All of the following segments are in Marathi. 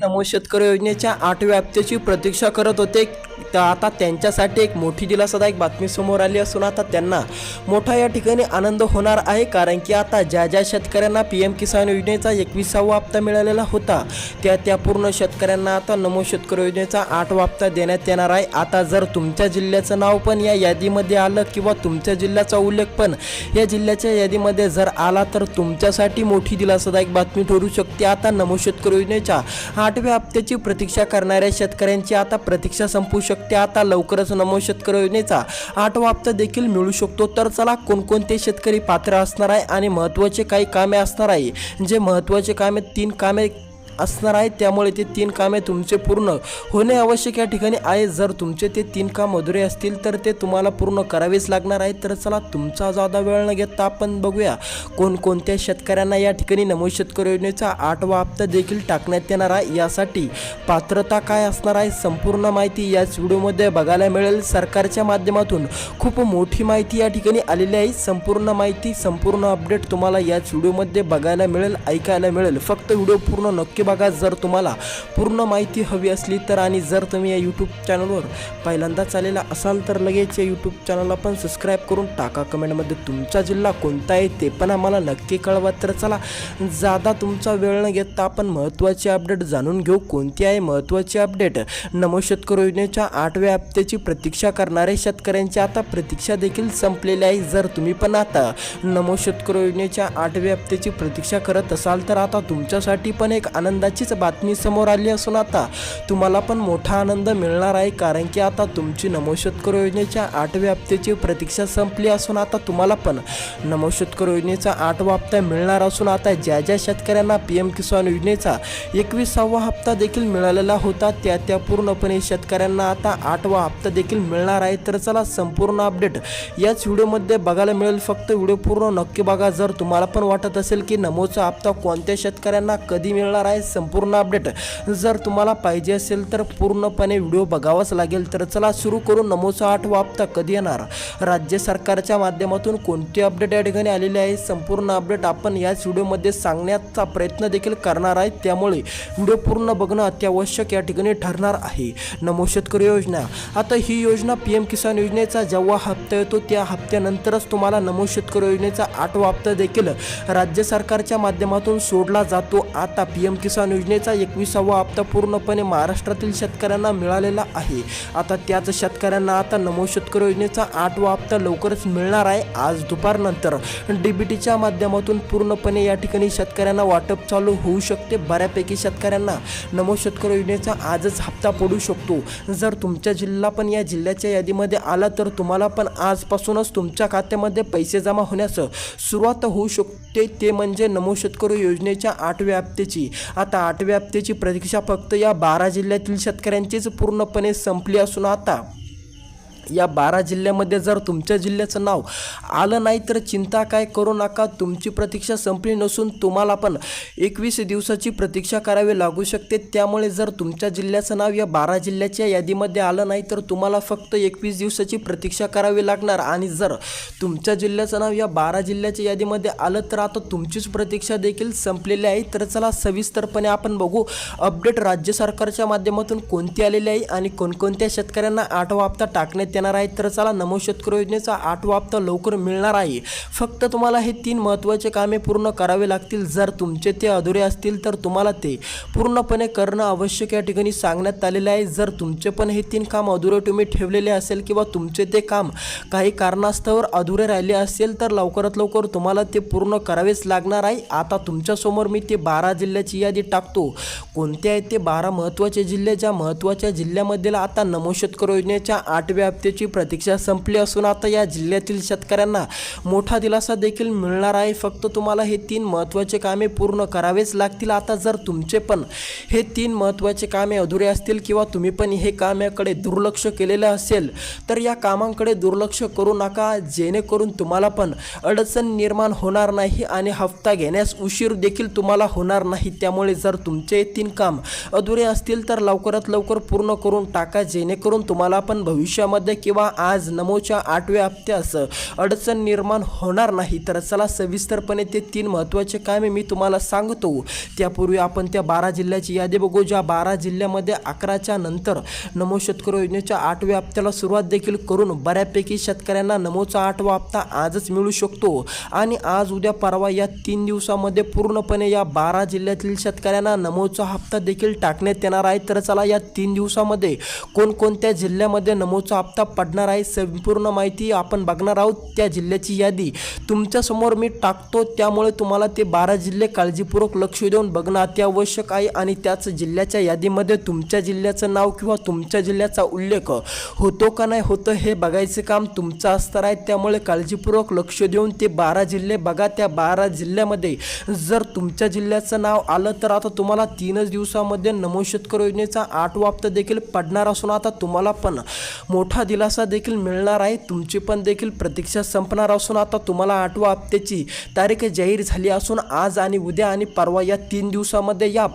नमो शेतकरी योजनेच्या 8व्या हप्त्याची प्रतीक्षा करत होते, तर आता त्यांच्यासाठी एक मोठी दिलासादायक बातमी समोर आली असून आता त्यांना मोठा या ठिकाणी आनंद होणार आहे। कारण की आता ज्या शेतकऱ्यांना PM किसान योजनेचा 21वा हप्ता मिळालेला होता त्या पूर्ण शेतकऱ्यांना आता नमो शेतकरी योजनेचा 8वा हप्ता देण्यात येणार आहे। आता जर तुमच्या जिल्ह्याचं नाव पण या यादीमध्ये आलं किंवा तुमच्या जिल्ह्याचा उल्लेख पण या जिल्ह्याच्या यादीमध्ये जर आला तर तुमच्यासाठी मोठी दिलासादायक बातमी ठरू शकते। आता नमो शेतकरी योजनेच्या 8व्या हप्त्याची प्रतीक्षा करणाऱ्या शेतकऱ्यांची आता प्रतीक्षा संपू शकते। आता लवकरच नमो शेतकरी योजनेचा 8वा हप्ता देखील मिळू शकतो। तर चला कोणकोणते शेतकरी पात्र असणार आहे आणि महत्त्वाचे काही कामे असणार आहे, जे महत्त्वाचे कामे 3 कामे असणार आहे, त्यामुळे ते 3 कामे तुमचे पूर्ण होणे आवश्यक या ठिकाणी आहे। जर तुमचे ते 3 काम अधुरे असतील तर ते तुम्हाला पूर्ण करावेच लागणार आहे। तर चला तुमचा जादा वेळ न घेता आपण बघूया कोणकोणत्या शेतकऱ्यांना या ठिकाणी नमो शेतकरी योजनेचा 8वा हप्ता देखील टाकण्यात येणार आहे। यासाठी पात्रता काय असणार आहे संपूर्ण माहिती याच व्हिडिओमध्ये बघायला मिळेल। सरकारच्या माध्यमातून खूप मोठी माहिती या ठिकाणी आलेली आहे। संपूर्ण माहिती संपूर्ण अपडेट तुम्हाला याच व्हिडिओमध्ये बघायला मिळेल, ऐकायला मिळेल। फक्त व्हिडिओ पूर्ण नक्की बघा जर तुम्हाला पूर्ण माहिती हवी असली तर। आणि जर तुम्ही या यूट्यूब चॅनलवर पहिल्यांदाच आलेला असाल तर लगेच या यूट्यूब चॅनलला पण सबस्क्राईब करून टाका। कमेंटमध्ये तुमचा जिल्हा कोणता आहे ते पण आम्हाला नक्की कळवा। तर चला जादा तुमचा वेळ न घेता आपण महत्त्वाचे अपडेट जाणून घेऊ। कोणती आहे महत्त्वाची अपडेट? नमो शेतकरी योजनेच्या 8व्या हप्त्याची प्रतीक्षा करणाऱ्या शेतकऱ्यांची आता प्रतीक्षा देखील संपलेली आहे। जर तुम्ही पण आता नमो शेतकरी योजनेच्या 8व्या हप्त्याची प्रतीक्षा करत असाल तर आता तुमच्यासाठी पण एक आनंदाचीच बातमी समोर आली असून आता तुम्हाला पण मोठा आनंद मिळणार आहे। कारण की आता तुमची नमो शेतकरी योजनेच्या 8व्या हप्त्याची प्रतीक्षा संपली असून आता तुम्हाला पण नमो शेतकरी योजनेचा 8वा हप्ता मिळणार असून आता ज्या शेतकऱ्यांना PM किसान योजनेचा 21वा हप्ता देखील मिळालेला होता त्या पूर्णपणे शेतकऱ्यांना आता 8वा हप्ता देखील मिळणार आहे। तर चला संपूर्ण अपडेट याच व्हिडिओमध्ये बघायला मिळेल। फक्त व्हिडिओ पूर्ण नक्की बघा जर तुम्हाला पण वाटत असेल की नमोचा हप्ता कोणत्या शेतकऱ्यांना कधी मिळणार आहे संपूर्ण अपडेट जर तुम्हाला पाहिजे असेल तर पूर्णपणे व्हिडिओ बघावाच लागेल। तर चला सुरू करू। नमोचा 8वा हप्ता कधी येणार, राज्य सरकारच्या माध्यमातून कोणती अपडेट या ठिकाणी आलेली आहे संपूर्ण अपडेट आपण याच व्हिडिओमध्ये सांगण्याचा प्रयत्न देखील करणार आहे, त्यामुळे व्हिडिओ पूर्ण बघणं अत्यावश्यक या ठिकाणी ठरणार आहे। नमो शेतकरी योजना, आता ही योजना PM किसान योजनेचा जेव्हा हप्ता येतो त्या हप्त्यानंतरच तुम्हाला नमो शेतकरी योजनेचा 8वा हप्ता देखील राज्य सरकारच्या माध्यमातून सोडला जातो। आता PM किसान योजनेचा 21वा हप्ता पूर्णपणे महाराष्ट्रातील शेतकऱ्यांना मिळालेला आहे। आता त्याच शेतकऱ्यांना आता नमो शेतकरी योजनेचा 8वा हप्ता लवकरच मिळणार आहे। आज दुपारनंतर DBTच्या माध्यमातून पूर्णपणे या ठिकाणी शेतकऱ्यांना वाटप चालू होऊ शकते। बऱ्यापैकी शेतकऱ्यांना नमो शेतकरी योजनेचा आजच हप्ता पडू शकतो। जर तुमचा जिल्हा पण या जिल्ह्याच्या यादीमध्ये आला तर तुम्हाला पण आजपासूनच तुमच्या खात्यामध्ये पैसे जमा होण्यास सुरुवात होऊ शकते, ते म्हणजे नमो शेतकरी योजनेच्या 8व्या हप्त्याची। आता 8व्या हप्त्याची प्रतीक्षा फक्त या 12 जिल्ह्यातील शेतकऱ्यांचीच पूर्णपणे संपली असून आता या 12 जिल्ह्यामध्ये जर तुमच्या जिल्ह्याचं नाव आलं नाही तर चिंता काय करू नका, तुमची प्रतीक्षा संपली नसून तुम्हाला पण 21 दिवसाची प्रतीक्षा करावी लागू शकते। त्यामुळे जर तुमच्या जिल्ह्याचं नाव या 12 जिल्ह्याच्या यादीमध्ये आलं नाही तर तुम्हाला फक्त 21 दिवसाची प्रतीक्षा करावी लागणार। आणि जर तुमच्या जिल्ह्याचं नाव या 12 जिल्ह्याच्या यादीमध्ये आलं तर आता तुमचीच प्रतीक्षा देखील संपलेली आहे। तर चला सविस्तरपणे आपण बघू अपडेट राज्य सरकारच्या माध्यमातून कोणती आलेली आहे आणि कोणकोणत्या शेतकऱ्यांना 8वा हप्ता टाकण्यात येणार आहे। तर चला नमो शेतकरी योजनेचा 8वा हप्ता लवकर मिळणार आहे। फक्त तुम्हाला हे 3 महत्त्वाचे कामे पूर्ण करावे लागतील। जर तुमचे ते अधुरे असतील तर तुम्हाला ते पूर्णपणे करणं आवश्यक या ठिकाणी सांगण्यात आलेले आहे। जर तुमचे पण हे 3 काम अधुरे तुम्ही ठेवलेले असेल किंवा तुमचे ते काम काही कारणास्तव अधुरे राहिले असेल तर लवकरात लवकर तुम्हाला ते पूर्ण करावेच लागणार आहे। आता तुमच्यासमोर मी ते 12 जिल्ह्याची यादी टाकतो। कोणते आहेत ते 12 महत्त्वाचे जिल्हे? ज्या महत्त्वाच्या जिल्ह्यामध्ये आता नमो शेतकरी योजनेच्या 8व्या हप्त्याची प्रतीक्षा संपली असून आता या जिल्ह्यातील शेतकऱ्यांना मोठा दिलासा देखील मिळणार आहे। फक्त तुम्हाला हे 3 महत्त्वाचे कामे पूर्ण करावेच लागतील। आता जर तुमचे पण हे 3 महत्त्वाचे कामे अधुरे असतील किंवा तुम्ही पण हे कामाकडे दुर्लक्ष केलेलं असेल तर या कामांकडे दुर्लक्ष करू नका, जेणेकरून तुम्हाला पण अडचण निर्माण होणार नाही आणि हप्ता घेण्यास उशीर देखील तुम्हाला होणार नाही। त्यामुळे जर तुमचे 3 काम अधुरे असतील तर लवकरात लवकर पूर्ण करून टाका, जेणेकरून तुम्हाला पण भविष्यामध्ये किंवा आज नमोच्या 8व्या हप्त्यास अडचण निर्माण होणार नाही. तर चला सविस्तरपणे ते 3 महत्त्वाचे कामे मी तुम्हाला सांगतो. त्यापूर्वी आपण त्या 12 जिल्ह्याची यादी बघू, ज्या 12 जिल्ह्यामध्ये 11च्या नंतर नमो शेतकरी योजनेच्या 8व्या हप्त्याला सुरुवात देखील करून बऱ्यापैकी शेतकऱ्यांना नमोचा 8वा हप्ता आजच मिळू शकतो. आणि आज उद्या परवा या 3 दिवसामध्ये पूर्णपणे या 12 जिल्ह्यातील शेतकऱ्यांना नमोचा हप्ता देखील टाकण्यात येणार आहे. तर चला या 3 दिवसामध्ये कोणकोणत्या जिल्ह्यामध्ये नमोचा हप्ता पडणार आहे संपूर्ण माहिती आपण बघणार आहोत. त्या जिल्ह्याची यादी तुमच्यासमोर मी टाकतो, त्यामुळे तुम्हाला ते 12 जिल्हे काळजीपूर्वक लक्ष देऊन बघणं अत्यावश्यक आहे. आणि त्याच जिल्ह्याच्या यादीमध्ये तुमच्या जिल्ह्याचं नाव किंवा तुमच्या जिल्ह्याचा उल्लेख होतो का नाही होतं हे बघायचं काम तुमचं असणार आहे. त्यामुळे काळजीपूर्वक लक्ष देऊन ते 12 जिल्हे बघा. त्या 12 जिल्ह्यामध्ये जर तुमच्या जिल्ह्याचं नाव आलं तर आता तुम्हाला 3च दिवसामध्ये नमो शेतकरी योजनेचा 8वा हप्ता देखील पडणार असून आता तुम्हाला पण मोठा दिलासा देखील मिळणार आहे. तुमची पण देखील प्रतीक्षा संपणार असून आता तुम्हाला 8व्या हप्त्याची तारीख जाहीर झाली असून आज आणि उद्या आणि परवा या 3 दिवसामध्ये या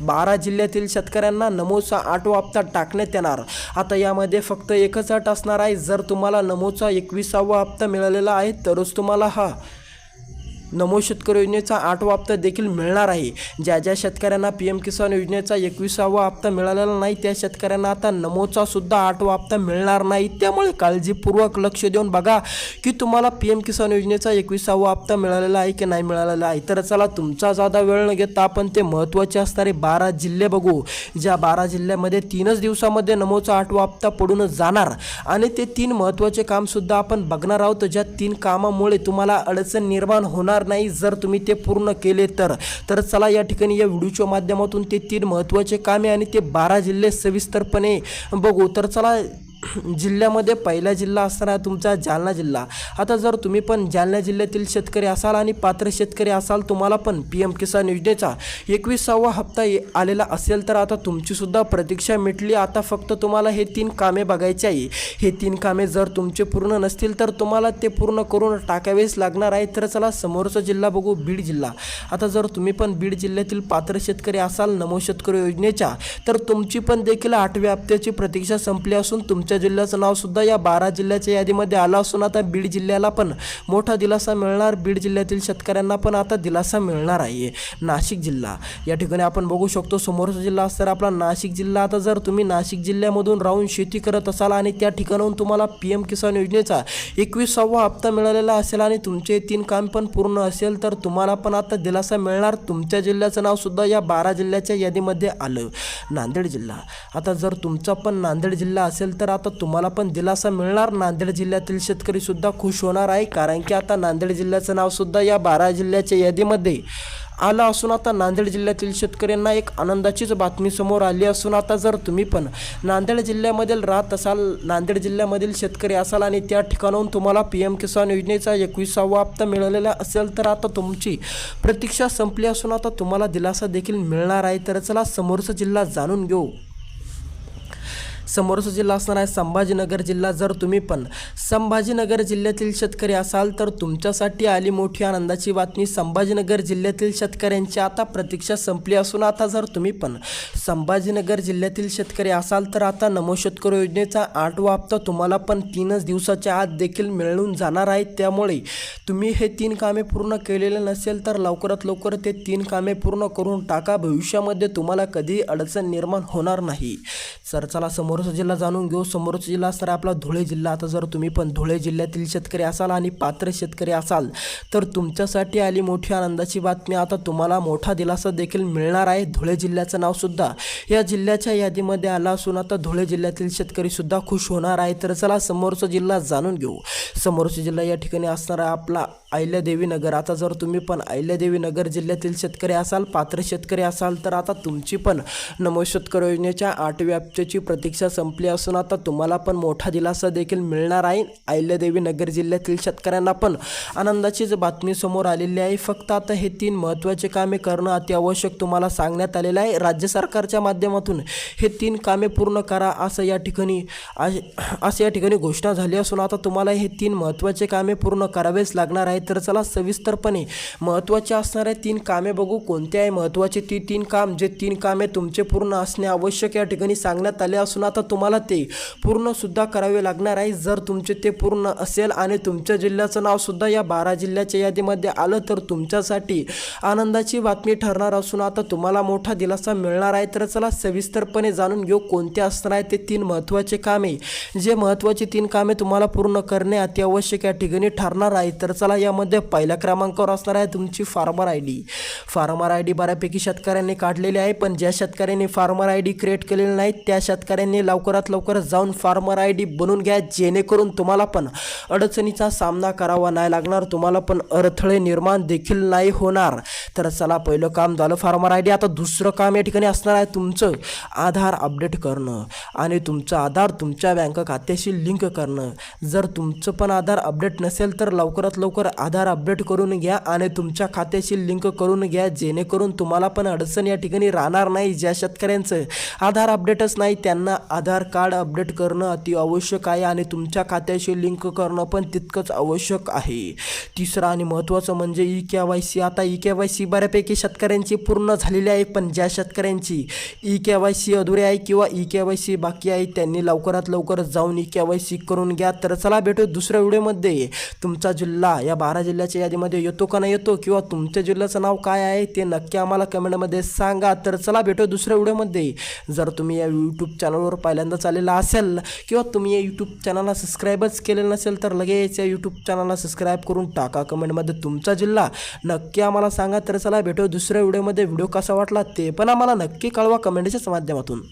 12 जिल्ह्यातील शेतकऱ्यांना नमोचा 8वा हप्ता टाकण्यात येणार. आता यामध्ये फक्त एकच अट असणार आहे, जर तुम्हाला नमोचा 21वा हप्ता मिळालेला आहे तरच तुम्हाला हा नमो शेतकरी योजनेचा 8वा हप्ता देखील मिळणार आहे. ज्या ज्या शेतकऱ्यांना PM किसान योजनेचा 21वा हप्ता मिळालेला नाही त्या शेतकऱ्यांना आता नमोचा सुद्धा 8वा हप्ता मिळणार नाही. त्यामुळे काळजीपूर्वक लक्ष देऊन बघा की तुम्हाला PM किसान योजनेचा 21वा हप्ता मिळालेला आहे की नाही मिळालेला आहे. तर चला तुमचा जादा वेळ न घेता आपण ते महत्त्वाचे असणारे 12 जिल्हे बघू, ज्या 12 जिल्ह्यामध्ये 3च दिवसामध्ये नमोचा 8वा हप्ता पडून जाणार. आणि ते 3 महत्त्वाचे कामसुद्धा आपण बघणार आहोत, ज्या 3 कामामुळे तुम्हाला अडचण निर्माण होणार नाही जर तुम्ही ते पूर्ण केले तर चला या ठिकाणी या व्हिडिओच्या माध्यमातून ते 3 महत्त्वाचे कामे आणि ते 12 जिल्हे सविस्तरपणे बघू. तर चला जिल्ह्यामध्ये पहिला जिल्हा असणार आहे तुमचा जालना जिल्हा. आता जर तुम्ही पण जालना जिल्ह्यातील शेतकरी असाल आणि पात्र शेतकरी असाल, तुम्हाला पण PM किसान योजनेचा 21वा हप्ता आलेला असेल तर आता तुमचीसुद्धा प्रतीक्षा मिटली. आता फक्त तुम्हाला हे 3 कामे बघायचे आहे. हे 3 कामे जर तुमचे पूर्ण नसतील तर तुम्हाला ते पूर्ण करून टाकावेच लागणार आहे. तर चला समोरचा जिल्हा बघू, बीड जिल्हा. आता जर तुम्ही पण बीड जिल्ह्यातील पात्र शेतकरी असाल नमो शेतकरी योजनेच्या, तर तुमची पण देखील 8व्या हप्त्याची प्रतीक्षा संपली असून तुमच्या जिल्ह्याचं नाव सुद्धा या 12 जिल्ह्याच्या यादीमध्ये आलं असून आता बीड जिल्ह्याला पण मोठा दिलासा मिळणार. बीड जिल्ह्यातील शेतकऱ्यांना पण आता दिलासा मिळणार आहे. नाशिक जिल्हा या ठिकाणी आपण बघू शकतो समोरचा जिल्हा असणार आपला नाशिक जिल्हा. आता जर तुम्ही नाशिक जिल्ह्यामधून राहून शेती करत असाल आणि त्या ठिकाणाहून तुम्हाला PM किसान योजनेचा 21वा हप्ता मिळालेला असेल आणि तुमचे 3 काम पण पूर्ण असेल तर तुम्हाला पण आता दिलासा मिळणार. तुमच्या जिल्ह्याचं नाव सुद्धा या 12 जिल्ह्याच्या यादीमध्ये आलं. नांदेड जिल्हा. आता जर तुमचा पण नांदेड जिल्हा असेल तर आता तुम्हाला पण दिलासा मिळणार. नांदेड जिल्ह्यातील शेतकरी सुद्धा खुश होणार आहे, कारण की आता नांदेड जिल्ह्याचं नाव सुद्धा या 12 जिल्ह्याच्या यादीमध्ये आला असून आता नांदेड जिल्ह्यातील शेतकऱ्यांना एक आनंदाचीच बातमी समोर आली असून आता जर तुम्ही पण नांदेड जिल्ह्यामधील राहत असाल, नांदेड जिल्ह्यामधील शेतकरी असाल आणि त्या ठिकाणाहून तुम्हाला PM किसान योजनेचा 21वा हप्ता मिळालेला असेल तर आता तुमची प्रतीक्षा संपली असून आता तुम्हाला दिलासा देखील मिळणार आहे. तर चला समोरचा जिल्हा जाणून घेऊ. समोरचा जिल्हा असणार आहे संभाजीनगर जिल्हा. जर तुम्ही पण संभाजीनगर जिल्ह्यातील शेतकरी असाल तर तुमच्यासाठी आली मोठी आनंदाची बातमी. संभाजीनगर जिल्ह्यातील शेतकऱ्यांची आता प्रतीक्षा संपली असून आता जर तुम्ही पण संभाजीनगर जिल्ह्यातील शेतकरी असाल तर आता नमो शेतकरी योजनेचा 8वा हप्ता तुम्हाला पण 3च दिवसाच्या आत देखील मिळून जाणार आहे. त्यामुळे तुम्ही हे 3 कामे पूर्ण केलेले नसेल तर लवकरात लवकर ते 3 कामे पूर्ण करून टाका. भविष्यामध्ये तुम्हाला कधी अडचण निर्माण होणार नाही. तर चला समोरचा जिल्हा जाणून घेऊ. समोरचा जिल्हा असणार आपला धुळे जिल्हा. आता जर तुम्ही पण धुळे जिल्ह्यातील शेतकरी असाल आणि पात्र शेतकरी असाल तर तुमच्यासाठी आली मोठी आनंदाची बातमी. आता तुम्हाला मोठा दिलासा देखील मिळणार आहे. धुळे जिल्ह्याचं नाव सुद्धा या जिल्ह्याच्या यादीमध्ये आलं असून आता धुळे जिल्ह्यातील शेतकरी सुद्धा खुश होणार आहे. तर चला समोरचा जिल्हा जाणून घेऊ. समोरचा जिल्हा या ठिकाणी असणार आहे आपला अहिल्यादेवी नगर. आता जर तुम्ही पण अहिल्यादेवी नगर जिल्ह्यातील शेतकरी असाल, पात्र शेतकरी असाल तर आता तुमची पण नमो शेतकरी योजनेच्या 8व्या हप्त्याची प्रतीक्षा संपली असून आता तुम्हाला पण मोठा दिलासा देखील मिळणार आहे. अहिल्यादेवी नगर जिल्ह्यातील शेतकऱ्यांना पण आनंदाचीच बातमी समोर आलेली आहे. फक्त आता हे 3 महत्त्वाचे कामे करणं अत्यावश्यक तुम्हाला सांगण्यात आलेलं आहे. राज्य सरकारच्या माध्यमातून हे 3 कामे पूर्ण करा असं या ठिकाणी घोषणा झाली असून आता तुम्हाला हे 3 महत्त्वाचे कामे पूर्ण करावेच लागणार आहे. तर चला सविस्तरपणे महत्त्वाचे असणारे 3 कामे बघू. कोणते आहे महत्त्वाचे ती 3 काम, जे 3 कामे तुमचे पूर्ण असणे आवश्यक या ठिकाणी सांगण्यात सांगण्यात आले असून आता तुम्हाला ते पूर्णसुद्धा करावे लागणार आहे. जर तुमचे ते पूर्ण असेल आणि तुमच्या जिल्ह्याचं नावसुद्धा या 12 जिल्ह्याच्या यादीमध्ये आलं तर तुमच्यासाठी आनंदाची बातमी ठरणार असून आता तुम्हाला मोठा दिलासा मिळणार आहे. तर चला सविस्तरपणे जाणून घेऊ कोणते असणार आहे ते 3 महत्त्वाचे कामे. जे महत्त्वाची 3 कामे तुम्हाला पूर्ण करणे अत्यावश्यक या ठिकाणी ठरणार आहे. तर चला यामध्ये पहिल्या क्रमांकावर असणार आहे तुमची farmer I D. Farmer I D बऱ्यापैकी शेतकऱ्यांनी काढलेली आहे, पण ज्या शेतकऱ्यांनी फार्मर आय डी क्रिएट केलेली नाही त्या शेतकऱ्यांनी लवकरात लवकर जाऊन फार्मर आय डी बनवून घ्या, जेणेकरून तुम्हाला पण अडचणीचा सामना करावा नाही लागणार, तुम्हाला पण अडथळे निर्माण देखील नाही होणार. तर चला पहिलं काम झालं फार्मर आय डी. आता दुसरं काम या ठिकाणी असणार आहे तुमचं आधार अपडेट करणं आणि तुमचं आधार तुमच्या बँक खात्याशी लिंक करणं. जर तुमचं पण आधार अपडेट नसेल तर लवकरात लवकर आधार अपडेट करून घ्या आणि तुमच्या खात्याशी लिंक करून घ्या, जेणेकरून तुम्हाला पण अडचण या ठिकाणी राहणार नाही. ज्या शेतकऱ्यांचं आधार अपडेटच नाही त्यांना आधार कार्ड अपडेट करणं अति आवश्यक आहे आणि तुमच्या खात्याशी लिंक करणं पण तितकंच आवश्यक आहे. तिसरं आणि महत्त्वाचं म्हणजे EKYC. आता EKYC बऱ्यापैकी शेतकऱ्यांची पूर्ण झालेली आहे, पण ज्या शेतकऱ्यांची EKYC अधुरी आहे किंवा EKYC बाकी आहे त्यांनी लवकरात लवकर जाऊन EKYC करून घ्या. तर चला भेटू दुसऱ्या व्हिडिओमध्ये. तुमचा जिल्हा या 12 जिल्ह्याच्या यादीमध्ये येतो का नाही येतो किंवा तुमच्या जिल्ह्याचं नाव काय आहे ते नक्की आम्हाला कमेंटमध्ये सांगा. तर चला भेटू दुसऱ्या व्हिडिओमध्ये. जर तुम्ही या यूट्यूब चॅनलवर पहिल्यांदाच आलेला असेल किंवा तुम्ही या यूट्यूब चॅनलला सबस्क्राईबच केलेलं नसेल तर लगेच या यूट्यूब चॅनलला सबस्क्राईब करून टाका. कमेंटमध्ये तुमचा जिल्हा नक्की आम्हाला सांगा. तर चला भेटू दुसऱ्या व्हिडिओमध्ये. व्हिडिओ कसा वाटला ते पण आम्हाला नक्की कळवा कमेंटच्याच माध्यमातून.